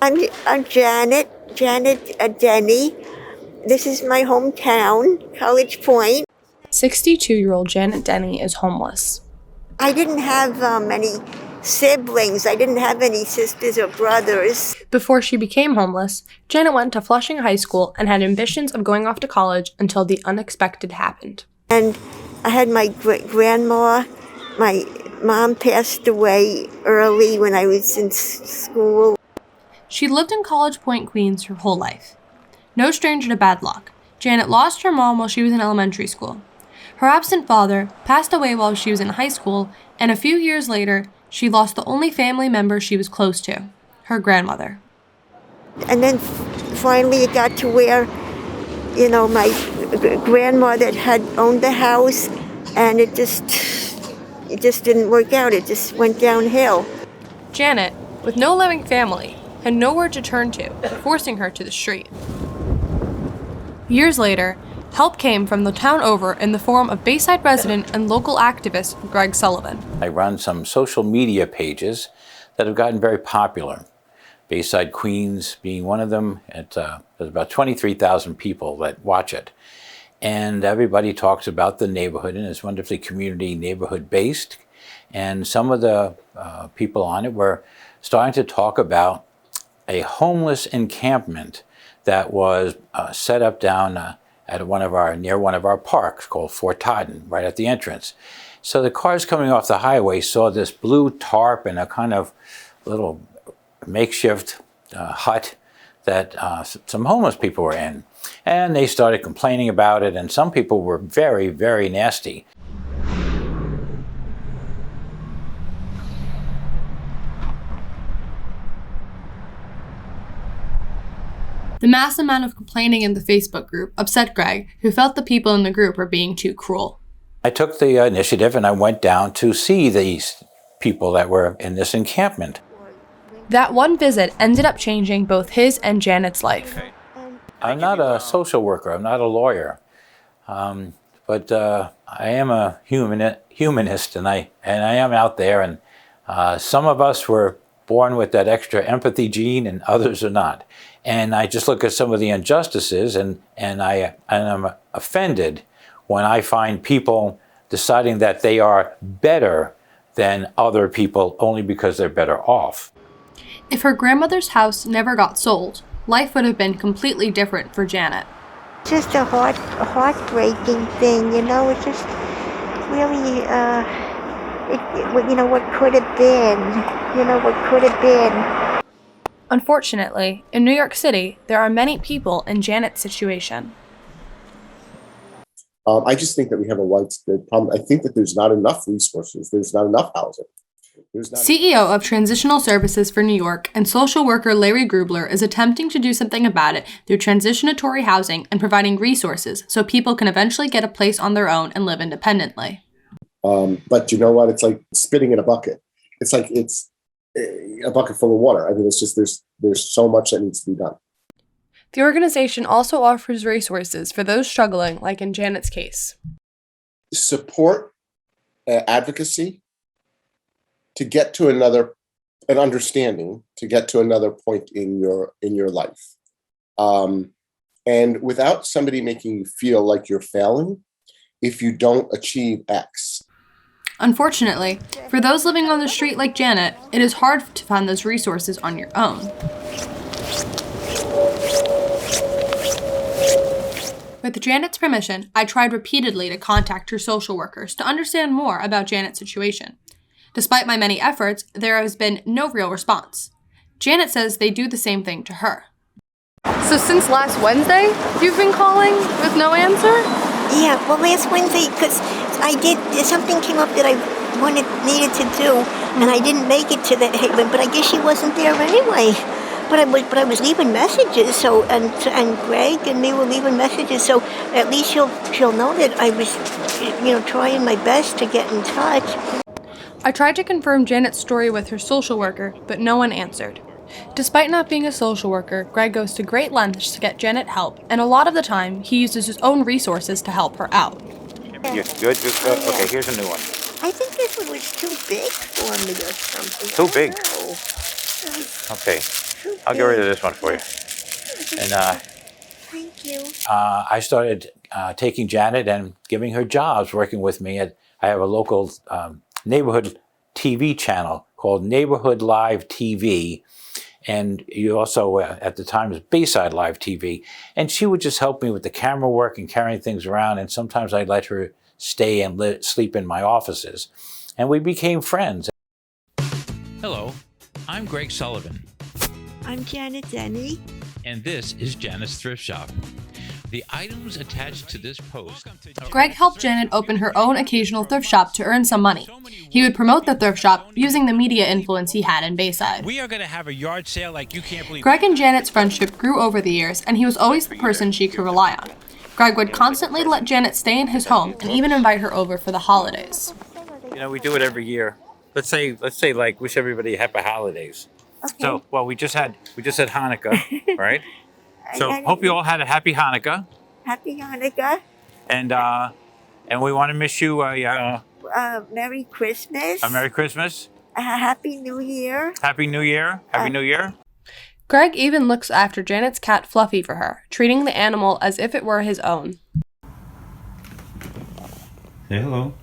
I'm Janet Denny. This is my hometown, College Point. 62-year-old Janet Denny is homeless. I didn't have any siblings. I didn't have any sisters or brothers. Before she became homeless, Janet went to Flushing High School and had ambitions of going off to college until the unexpected happened. And I had my grandma. My mom passed away early when I was in school. She lived in College Point, Queens her whole life. No stranger to bad luck, Janet lost her mom while she was in elementary school. Her absent father passed away while she was in high school, and a few years later, she lost the only family member she was close to, her grandmother. And then finally it got to where, my grandmother had owned the house, and it just didn't work out. It just went downhill. Janet, with no living family, had nowhere to turn to, forcing her to the street. Years later, help came from the town over in the form of Bayside resident and local activist Greg Sullivan. I run some social media pages that have gotten very popular. Bayside Queens being one of them. There's about 23,000 people that watch it. And everybody talks about the neighborhood, and it's wonderfully community neighborhood based. And some of the people on it were starting to talk about a homeless encampment that was set up down at near one of our parks called Fort Totten, right at the entrance. So the cars coming off the highway saw this blue tarp and a kind of little makeshift hut that some homeless people were in. And they started complaining about it, and some people were very, very nasty. The mass amount of complaining in the Facebook group upset Greg, who felt the people in the group were being too cruel. I took the initiative and I went down to see these people that were in this encampment. That one visit ended up changing both his and Janet's life. I'm not a social worker, I'm not a lawyer, but I am a humanist, and I am out there, and some of us were born with that extra empathy gene and others are not. And I just look at some of the injustices, and I'm offended when I find people deciding that they are better than other people only because they're better off. If her grandmother's house never got sold, life would have been completely different for Janet. Just a heartbreaking thing, It's just really, what could have been, what could have been. Unfortunately, in New York City, there are many people in Janet's situation. I just think that we have a widespread problem. I think that there's not enough resources. There's not enough housing. CEO of Transitional Services for New York and social worker Larry Grubler is attempting to do something about it through transitionatory housing and providing resources so people can eventually get a place on their own and live independently. But you know what? It's like spitting in a bucket. It's like it's a bucket full of water. I mean, it's just there's so much that needs to be done. The organization also offers resources for those struggling, like in Janet's case. Support, advocacy, to get to an understanding, to get to another point in your life. And without somebody making you feel like you're failing, if you don't achieve X. Unfortunately, for those living on the street like Janet, it is hard to find those resources on your own. With Janet's permission, I tried repeatedly to contact her social workers to understand more about Janet's situation. Despite my many efforts, there has been no real response. Janet says they do the same thing to her. So since last Wednesday, you've been calling with no answer? Yeah, well, last Wednesday, because something came up that I needed to do, and I didn't make it to that Haven, but I guess she wasn't there anyway. But I was leaving messages, so and Greg and me were leaving messages, so at least she'll know that I was, trying my best to get in touch. I tried to confirm Janet's story with her social worker, but no one answered. Despite not being a social worker, Greg goes to great lengths to get Janet help, and a lot of the time, he uses his own resources to help her out. You're good? Okay, here's a new one. I think this one was too big for me or something. Too big? Okay, I'll get rid of this one for you. And Thank you. I started taking Janet and giving her jobs, working with me. I have a local neighborhood TV channel called Neighborhood Live TV. And you also, at the time, was Bayside Live TV. And she would just help me with the camera work and carrying things around. And sometimes I'd let her stay and sleep in my offices. And we became friends. Hello, I'm Greg Sullivan, I'm Janet Denny. and this is Janet's Thrift Shop. The items attached to this post. Greg helped Janet open her own occasional thrift shop to earn some money. He would promote the thrift shop using the media influence he had in Bayside. We are going to have a yard sale like you can't believe. Greg and Janet's friendship grew over the years, and he was always the person she could rely on. Greg would constantly let Janet stay in his home and even invite her over for the holidays. You know, we do it every year. Let's say, like, wish everybody happy holidays. Okay. So, well, we just had Hanukkah, right? So, hope you all had a happy Hanukkah, Happy Hanukkah. and we want to miss you Merry Christmas. a Merry Christmas, Happy New Year. Happy New Year, Happy New Year. Greg even looks after Janet's cat Fluffy for her, treating the animal as if it were his own. Say hello.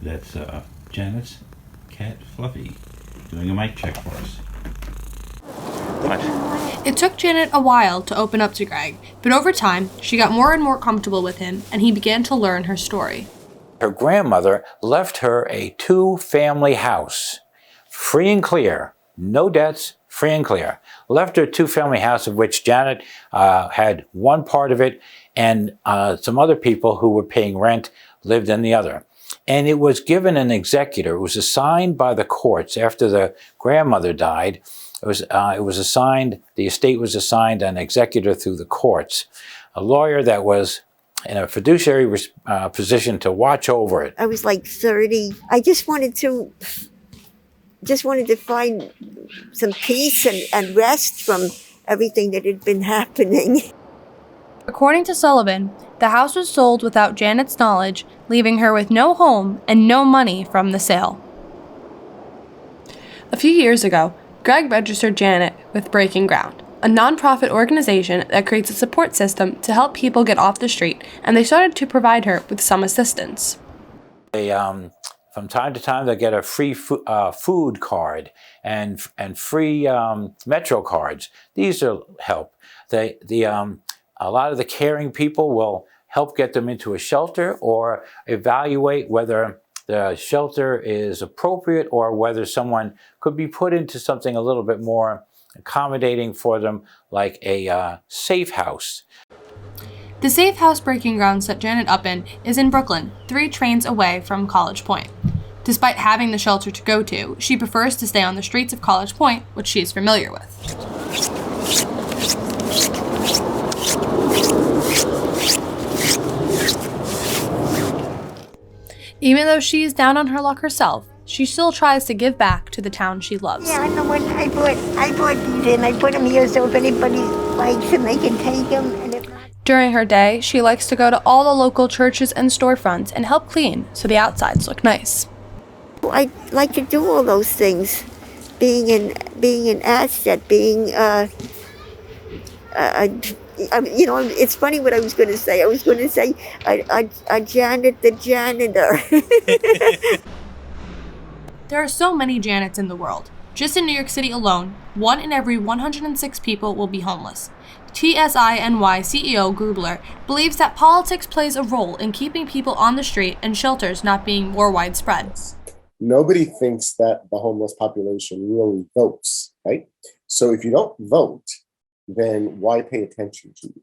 That's Janet's cat Fluffy doing a mic check for us. What? It took Janet a while to open up to Greg, but over time, she got more and more comfortable with him, and he began to learn her story. Her grandmother left her a 2-family house, free and clear, no debts, free and clear. Left her a 2-family house of which Janet had one part of it, and some other people who were paying rent lived in the other. And it was given an executor. It was assigned by the courts after the grandmother died. It was assigned, the estate was assigned an executor through the courts, a lawyer that was in a fiduciary position to watch over it. I was like 30. I just wanted to find some peace and rest from everything that had been happening. According to Sullivan, the house was sold without Janet's knowledge, leaving her with no home and no money from the sale. A few years ago, Greg registered Janet with Breaking Ground, a nonprofit organization that creates a support system to help people get off the street, and they started to provide her with some assistance. They, from time to time, they get a free food card and free Metro cards. These will help. A lot of the caring people will help get them into a shelter or evaluate whether the shelter is appropriate or whether someone could be put into something a little bit more accommodating for them, like a safe house. The safe house Breaking Ground set Janet up in is in Brooklyn, 3 trains away from College Point. Despite having the shelter to go to, she prefers to stay on the streets of College Point, which she is familiar with. Even though she is down on her luck herself, she still tries to give back to the town she loves. Yeah, I know what I bought these in. I put them here so if anybody likes them, they can take them. And if not, During her day, she likes to go to all the local churches and storefronts and help clean so the outsides look nice. I like to do all those things. Being an asset, being it's funny what I was going to say. I was going to say a Janet the janitor. There are so many Janets in the world. Just in New York City alone, 1 in every 106 people will be homeless. TSINY CEO Grubler believes that politics plays a role in keeping people on the street and shelters not being more widespread. Nobody thinks that the homeless population really votes, right? So if you don't vote, then why pay attention to you?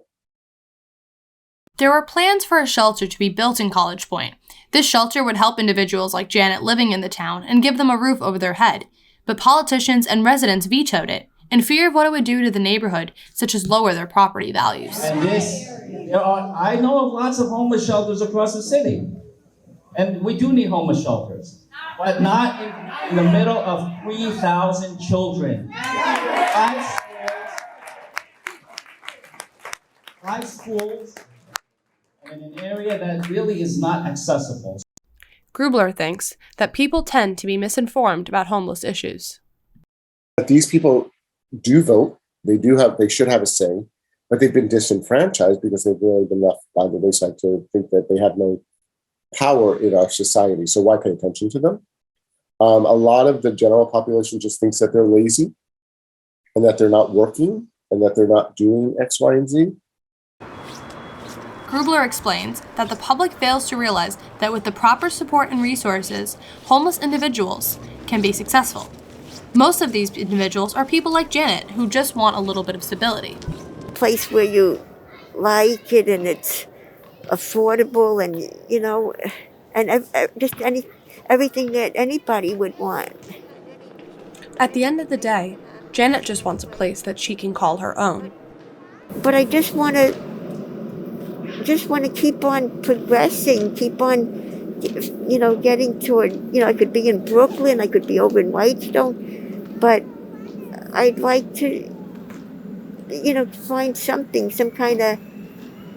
There are plans for a shelter to be built in College Point. This shelter would help individuals like Janet living in the town and give them a roof over their head. But politicians and residents vetoed it, in fear of what it would do to the neighborhood, such as lower their property values. And I know of lots of homeless shelters across the city. And we do need homeless shelters, but not in the middle of 3,000 children. 5 schools in an area that really is not accessible. Grubler thinks that people tend to be misinformed about homeless issues. But these people do vote. They should have a say, but they've been disenfranchised because they've really been left by the wayside to think that they have no power in our society. So why pay attention to them? A lot of the general population just thinks that they're lazy and that they're not working and that they're not doing X, Y, and Z. Grubler explains that the public fails to realize that with the proper support and resources, homeless individuals can be successful. Most of these individuals are people like Janet who just want a little bit of stability. Place where you like it and it's affordable and, and just everything that anybody would want. At the end of the day, Janet just wants a place that she can call her own. But I just want to keep on progressing, keep on, getting toward, I could be in Brooklyn, I could be over in Whitestone, but I'd like to, find something, some kind of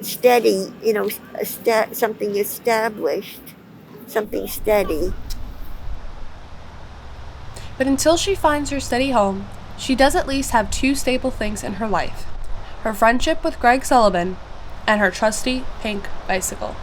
steady, something established, something steady. But until she finds her steady home, she does at least have two stable things in her life: her friendship with Greg Sullivan and her trusty pink bicycle.